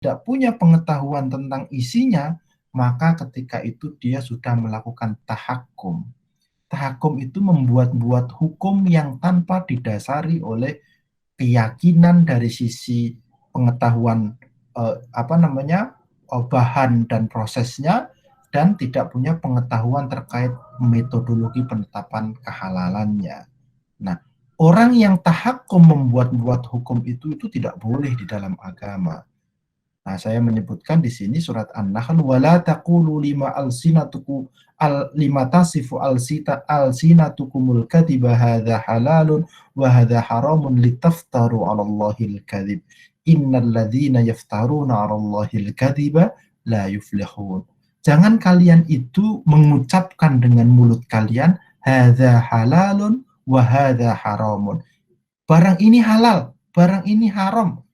tidak punya pengetahuan tentang isinya, maka ketika itu dia sudah melakukan tahakum. Tahakum itu membuat-buat hukum yang tanpa didasari oleh keyakinan dari sisi pengetahuan bahan dan prosesnya, dan tidak punya pengetahuan terkait metodologi penetapan kehalalannya. Nah, orang yang tahakum membuat-buat hukum itu tidak boleh di dalam agama. Nah, saya menyebutkan di sini surat An-Nahl, wala taqulu lima alsinatukum lima tasifu alsinatukumul kadhiba hadza halalun wa hadza haramun litaftaru 'ala Allahil kadhib. Innal ladzina yaftaruna 'ala Allahil kadhiba la yuflihun. Jangan kalian itu mengucapkan dengan mulut kalian hadza halalun wa hadza haramun. Barang ini halal, barang ini haram.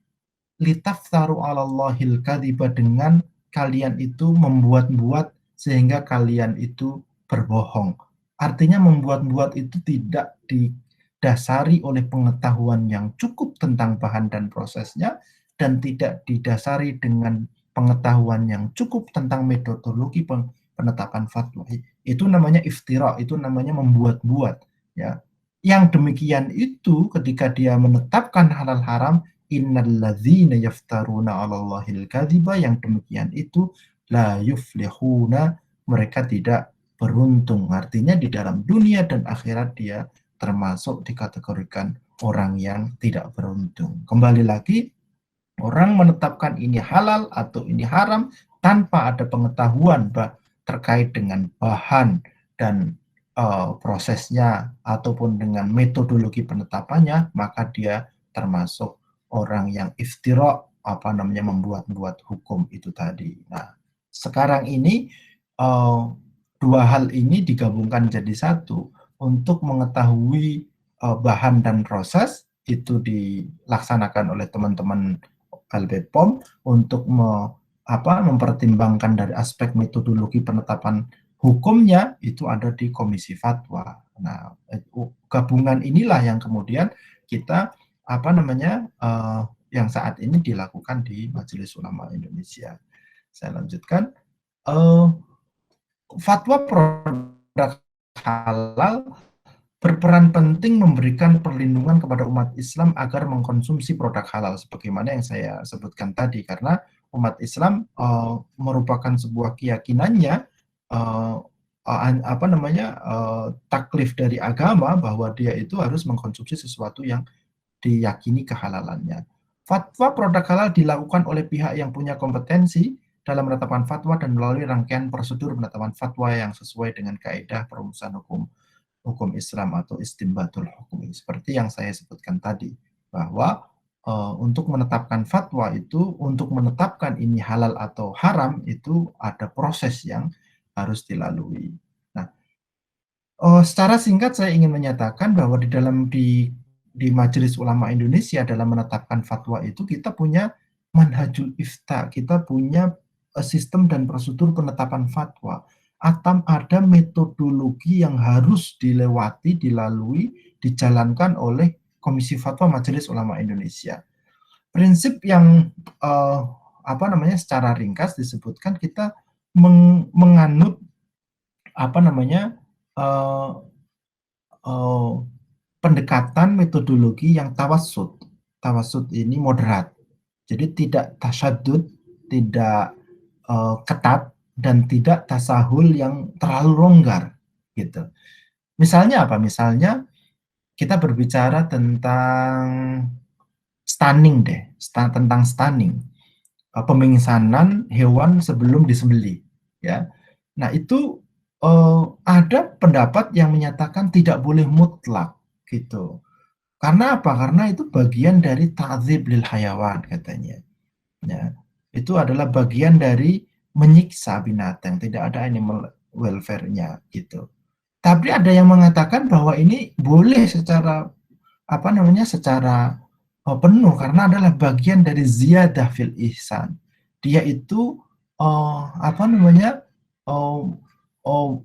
Litaftaru 'alallahil kadhiba, dengan kalian itu membuat-buat sehingga kalian itu berbohong. Artinya membuat-buat itu tidak didasari oleh pengetahuan yang cukup tentang bahan dan prosesnya, dan tidak didasari dengan pengetahuan yang cukup tentang metodologi penetapan fatwa. Itu namanya iftira, itu namanya membuat-buat, ya. Yang demikian itu ketika dia menetapkan halal haram, innalladzina yaftaruna 'alallahil kadhiba, yang demikian itu la yuflihuna, mereka tidak beruntung. Artinya di dalam dunia dan akhirat dia termasuk dikategorikan orang yang tidak beruntung. Kembali lagi, orang menetapkan ini halal atau ini haram tanpa ada pengetahuan terkait dengan bahan dan prosesnya ataupun dengan metodologi penetapannya, maka dia termasuk orang yang iftira, membuat-buat hukum itu tadi. Nah, sekarang ini dua hal ini digabungkan jadi satu. Untuk mengetahui bahan dan proses itu dilaksanakan oleh teman-teman LBPOM untuk mempertimbangkan dari aspek metodologi penetapan hukumnya, itu ada di Komisi Fatwa. Nah, gabungan inilah yang kemudian kita yang saat ini dilakukan di Majelis Ulama Indonesia. Saya lanjutkan. Fatwa produk halal berperan penting memberikan perlindungan kepada umat Islam agar mengkonsumsi produk halal, sebagaimana yang saya sebutkan tadi, karena umat Islam merupakan sebuah keyakinannya, taklif dari agama, bahwa dia itu harus mengkonsumsi sesuatu yang diyakini kehalalannya. Fatwa produk halal dilakukan oleh pihak yang punya kompetensi dalam menetapkan fatwa dan melalui rangkaian prosedur penetapan fatwa yang sesuai dengan kaidah perumusan hukum Islam atau istinbatul hukum. Seperti yang saya sebutkan tadi, bahwa untuk menetapkan fatwa itu, untuk menetapkan ini halal atau haram, itu ada proses yang harus dilalui. Nah, secara singkat saya ingin menyatakan bahwa di Majelis Ulama Indonesia dalam menetapkan fatwa itu kita punya manhajul ifta, kita punya sistem dan prosedur penetapan fatwa. Ada metodologi yang harus dilalui, dijalankan oleh Komisi Fatwa Majelis Ulama Indonesia. Prinsip yang secara ringkas disebutkan, kita menganut pendekatan metodologi yang tawassut. Tawassut ini moderat. Jadi tidak tasyadud, tidak ketat, dan tidak tasahul yang terlalu longgar gitu. Misalnya apa? Misalnya kita berbicara tentang stunning tentang stunning, pemingsanan hewan sebelum disembelih, ya. Nah, itu ada pendapat yang menyatakan tidak boleh mutlak gitu. Karena apa? Karena itu bagian dari ta'dzib lil hayawan katanya. Ya, itu adalah bagian dari menyiksa binatang, tidak ada animal welfare-nya gitu. Tapi ada yang mengatakan bahwa ini boleh secara secara penuh, karena adalah bagian dari ziyadah fil ihsan. Dia itu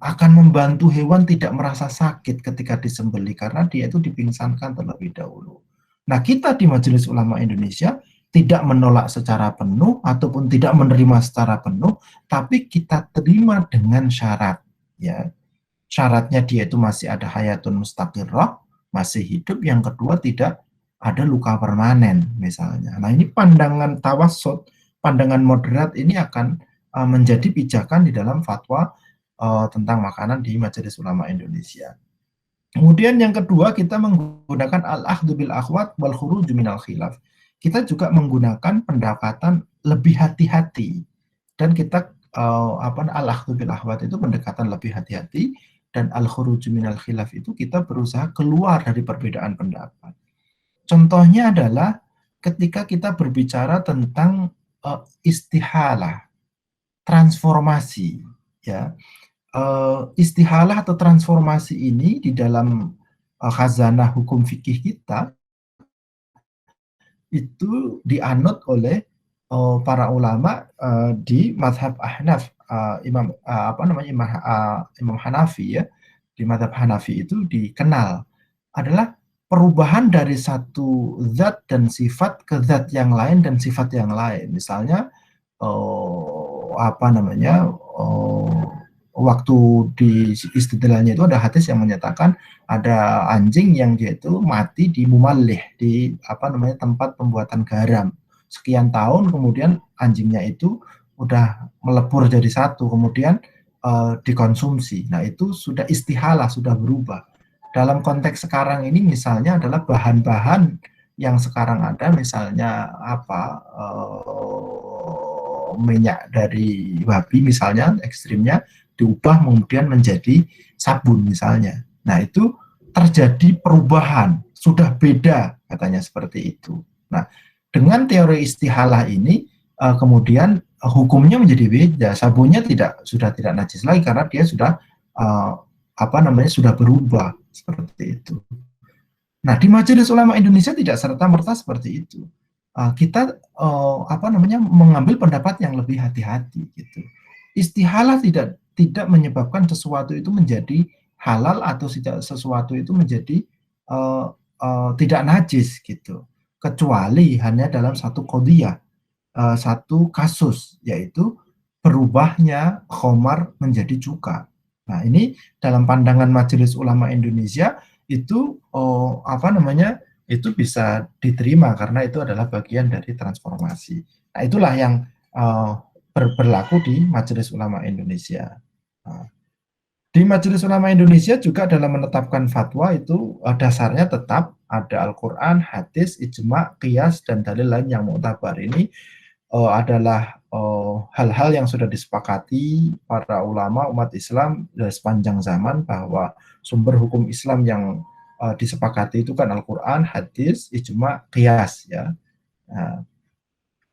akan membantu hewan tidak merasa sakit ketika disembelih, karena dia itu dipingsankan terlebih dahulu. Nah, kita di Majelis Ulama Indonesia tidak menolak secara penuh ataupun tidak menerima secara penuh, tapi kita terima dengan syarat, ya. Syaratnya dia itu masih ada hayatun mustaqirrah, masih hidup. Yang kedua, tidak ada luka permanen misalnya. Nah, ini pandangan tawassut, pandangan moderat ini akan menjadi pijakan di dalam fatwa tentang makanan di Majelis Ulama Indonesia. Kemudian yang kedua, kita menggunakan al-akhdhu bil akhwat wal khuruj minal khilaf. Kita juga menggunakan pendekatan lebih hati-hati, dan kita al-akhdhu bil akhwat itu pendekatan lebih hati-hati, dan al-khuruj minal khilaf itu kita berusaha keluar dari perbedaan pendapat. Contohnya adalah ketika kita berbicara tentang istihalah, transformasi, ya. Istihalah atau transformasi ini di dalam khazanah hukum fikih kita itu dianut oleh para ulama di mazhab Ahnaf, Imam Hanafi, ya. Di mazhab Hanafi itu dikenal adalah perubahan dari satu zat dan sifat ke zat yang lain dan sifat yang lain. Misalnya waktu di istilahnya itu ada hadis yang menyatakan ada anjing yang dia itu mati di mumallih, di tempat pembuatan garam sekian tahun, kemudian anjingnya itu udah melebur jadi satu, kemudian dikonsumsi. Nah, itu sudah istihalah, sudah berubah. Dalam konteks sekarang ini misalnya adalah bahan-bahan yang sekarang ada, misalnya minyak dari babi misalnya, ekstrimnya diubah kemudian menjadi sabun misalnya. Nah, itu terjadi perubahan, sudah beda katanya seperti itu. Nah, dengan teori istihalah ini kemudian hukumnya menjadi beda. Sabunnya sudah tidak najis lagi karena dia sudah sudah berubah seperti itu. Nah, di Majelis Ulama Indonesia tidak serta-merta seperti itu. Kita mengambil pendapat yang lebih hati-hati gitu. Istihalah tidak menyebabkan sesuatu itu menjadi halal atau sesuatu itu menjadi tidak najis gitu, kecuali hanya dalam satu qadhiyah, satu kasus, yaitu berubahnya khamar menjadi cuka. Nah, ini dalam pandangan Majelis Ulama Indonesia itu itu bisa diterima karena itu adalah bagian dari transformasi. Nah, itulah yang berlaku di Majelis Ulama Indonesia. Nah, di Majelis Ulama Indonesia juga dalam menetapkan fatwa itu dasarnya tetap ada Al-Quran, hadis, ijma, qiyas, dan dalil lain yang mu'tabar. Ini adalah hal-hal yang sudah disepakati para ulama umat Islam dari sepanjang zaman, bahwa sumber hukum Islam yang disepakati itu kan Al-Quran, hadis, ijma, qiyas, ya. Nah,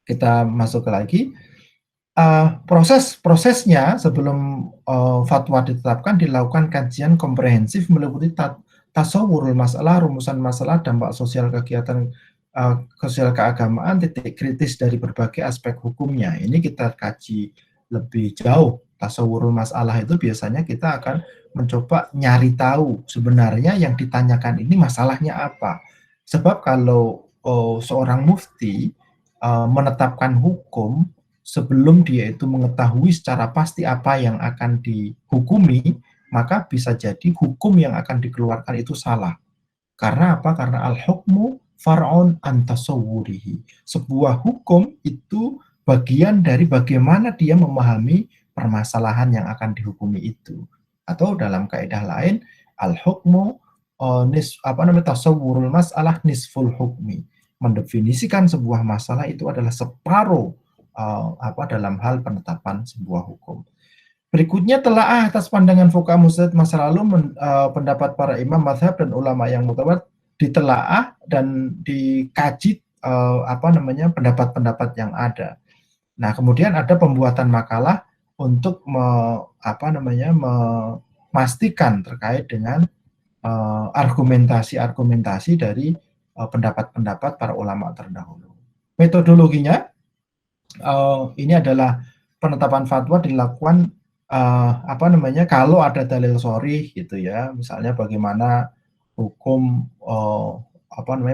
kita masuk lagi. Prosesnya sebelum fatwa ditetapkan dilakukan kajian komprehensif meliputi tasawurul masalah, rumusan masalah, dampak sosial kegiatan sosial keagamaan, titik kritis dari berbagai aspek hukumnya. Ini kita kaji lebih jauh. Tasawurul masalah itu biasanya kita akan mencoba nyari tahu sebenarnya yang ditanyakan ini masalahnya apa. Sebab kalau seorang mufti menetapkan hukum sebelum dia itu mengetahui secara pasti apa yang akan dihukumi, maka bisa jadi hukum yang akan dikeluarkan itu salah. Karena apa? Karena al-hukmu far'un an tasawwurihi. Sebuah hukum itu bagian dari bagaimana dia memahami permasalahan yang akan dihukumi itu. Atau dalam kaidah lain, al-hukmu tasawwurul mas'alah nisful hukmi. Mendefinisikan sebuah masalah itu adalah separuh dalam hal penetapan sebuah hukum. Berikutnya telaah atas pandangan fuqaha mujtahid masa lalu, pendapat para imam mazhab dan ulama yang mutabar ditelaah dan dikaji pendapat-pendapat yang ada. Nah, kemudian ada pembuatan makalah untuk memastikan terkait dengan argumentasi-argumentasi dari pendapat-pendapat para ulama terdahulu. Metodologinya ini adalah penetapan fatwa dilakukan kalau ada dalil sharih gitu, ya. Misalnya bagaimana hukum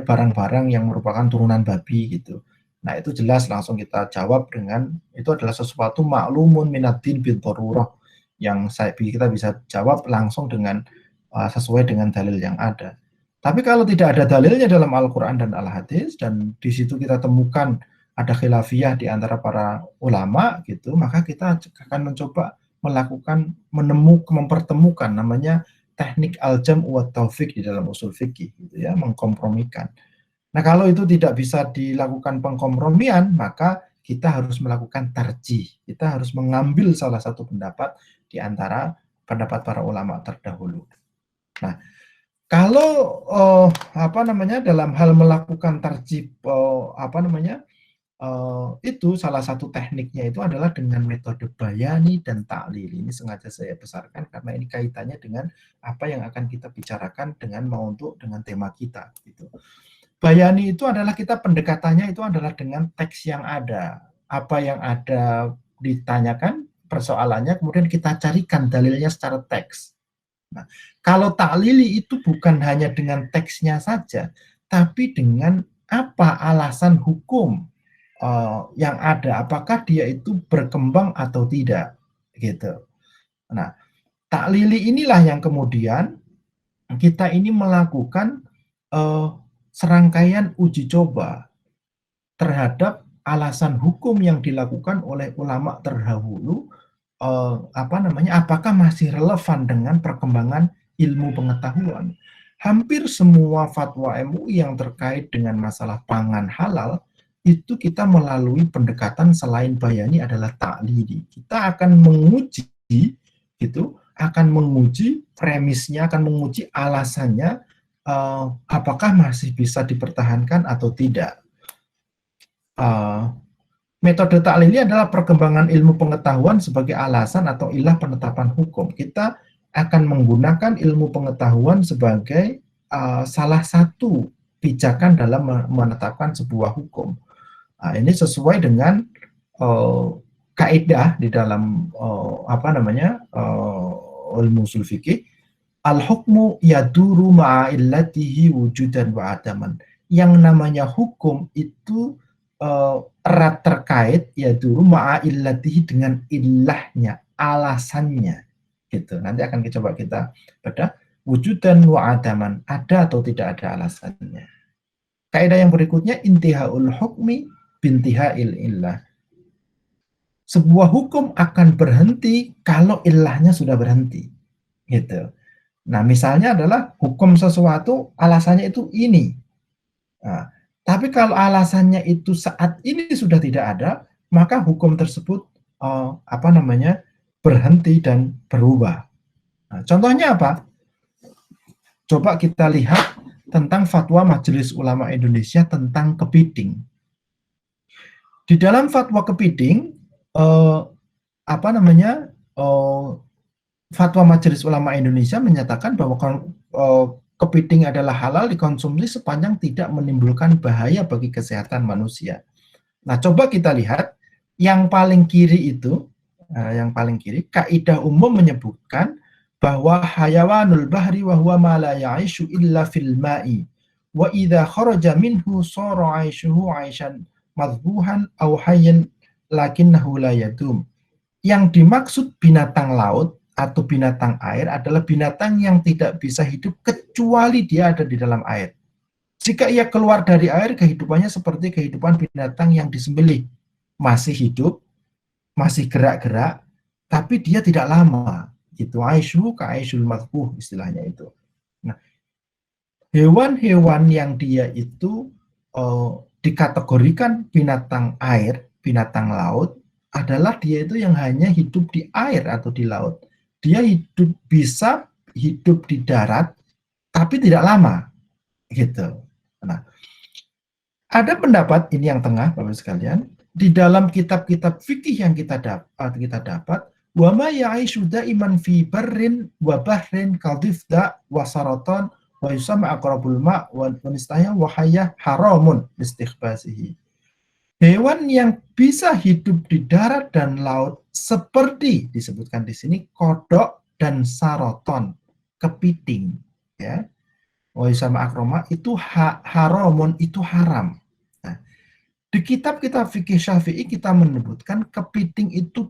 barang-barang yang merupakan turunan babi gitu. Nah, itu jelas langsung kita jawab dengan itu adalah sesuatu maklumun minaddin bil darurah, yang kita bisa jawab langsung dengan sesuai dengan dalil yang ada. Tapi kalau tidak ada dalilnya dalam Al-Quran dan Al-Hadis, dan di situ kita temukan ada khilafiyah di antara para ulama gitu, maka kita akan mencoba mempertemukan namanya teknik al-jam' wa taufik di dalam usul fikih gitu ya, mengkompromikan. Nah, kalau itu tidak bisa dilakukan pengkompromian, maka kita harus melakukan tarjih. Kita harus mengambil salah satu pendapat di antara pendapat para ulama terdahulu. Nah, kalau dalam hal melakukan tarjih itu salah satu tekniknya itu adalah dengan metode bayani dan ta'lili. Ini sengaja saya besarkan karena ini kaitannya dengan apa yang akan kita bicarakan dengan tema kita gitu. Bayani itu adalah kita pendekatannya itu adalah dengan teks yang ada. Apa yang ada ditanyakan persoalannya, kemudian kita carikan dalilnya secara teks. Nah, kalau ta'lili itu bukan hanya dengan teksnya saja, tapi dengan apa alasan hukum yang ada, apakah dia itu berkembang atau tidak, gitu. Nah, ta'lili inilah yang kemudian kita ini melakukan serangkaian uji coba terhadap alasan hukum yang dilakukan oleh ulama terdahulu, apakah masih relevan dengan perkembangan ilmu pengetahuan. Hampir semua fatwa MUI yang terkait dengan masalah pangan halal itu kita melalui pendekatan selain bayani adalah ta'lili. Kita akan menguji premisnya, akan menguji alasannya, apakah masih bisa dipertahankan atau tidak. Metode ta'lili adalah perkembangan ilmu pengetahuan sebagai alasan atau ilah penetapan hukum. Kita akan menggunakan ilmu pengetahuan sebagai salah satu pijakan dalam menetapkan sebuah hukum. Ini sesuai dengan kaidah di dalam ilmu ushul fikih, al-hukmu yaduru ma'illatihi wujudan wa adaman. Yang namanya hukum itu erat terkait yaduru ma'illatihi dengan ilahnya, alasannya. Gitu. Nanti akan coba kita bedah wujudan wa adaman, ada atau tidak ada alasannya. Kaidah yang berikutnya intihaul hukmi bintihail illah. Sebuah hukum akan berhenti kalau ilahnya sudah berhenti. Gitu. Nah, misalnya adalah hukum sesuatu alasannya itu ini. Nah, tapi kalau alasannya itu saat ini sudah tidak ada, maka hukum tersebut berhenti dan berubah. Nah, contohnya apa? Coba kita lihat tentang fatwa Majelis Ulama Indonesia tentang kepiting. Di dalam fatwa kepiting, fatwa Majelis Ulama Indonesia menyatakan bahwa kepiting adalah halal dikonsumsi sepanjang tidak menimbulkan bahaya bagi kesehatan manusia. Nah, coba kita lihat yang paling kiri itu, kaidah umum menyebutkan bahwa hayawanul bahri wa huwa ma la ya'ishu illa fil ma'i wa idza kharaja minhu sara 'aishuhu 'aishan madbuhan aw hayyan lakinnahu la yadum. Yang dimaksud binatang laut atau binatang air adalah binatang yang tidak bisa hidup kecuali dia ada di dalam air. Jika ia keluar dari air, kehidupannya seperti kehidupan binatang yang disembelih. Masih hidup, masih gerak-gerak, tapi dia tidak lama. Itu aisyu ka aisyul madbuh istilahnya itu. Nah, hewan-hewan yang dia itu dikategorikan binatang air, binatang laut, adalah dia itu yang hanya hidup di air atau di laut. Dia bisa hidup di darat, tapi tidak lama, gitu. Nah, ada pendapat ini yang tengah, Bapak sekalian, di dalam kitab-kitab fikih yang kita dapat, wa ma ya'ishu da'iman fi barrin wa bahrin kadifda wa saraton wa yusama aqrabul ma' wa nistaya wa hayya haramun istighbasihi. Hewan yang bisa hidup di darat dan laut seperti disebutkan di sini kodok dan saroton, kepiting, ya. Wa yusama akroma itu haramun, itu haram. Nah, Di kitab-kitab fikih Syafi'i kita menyebutkan kepiting itu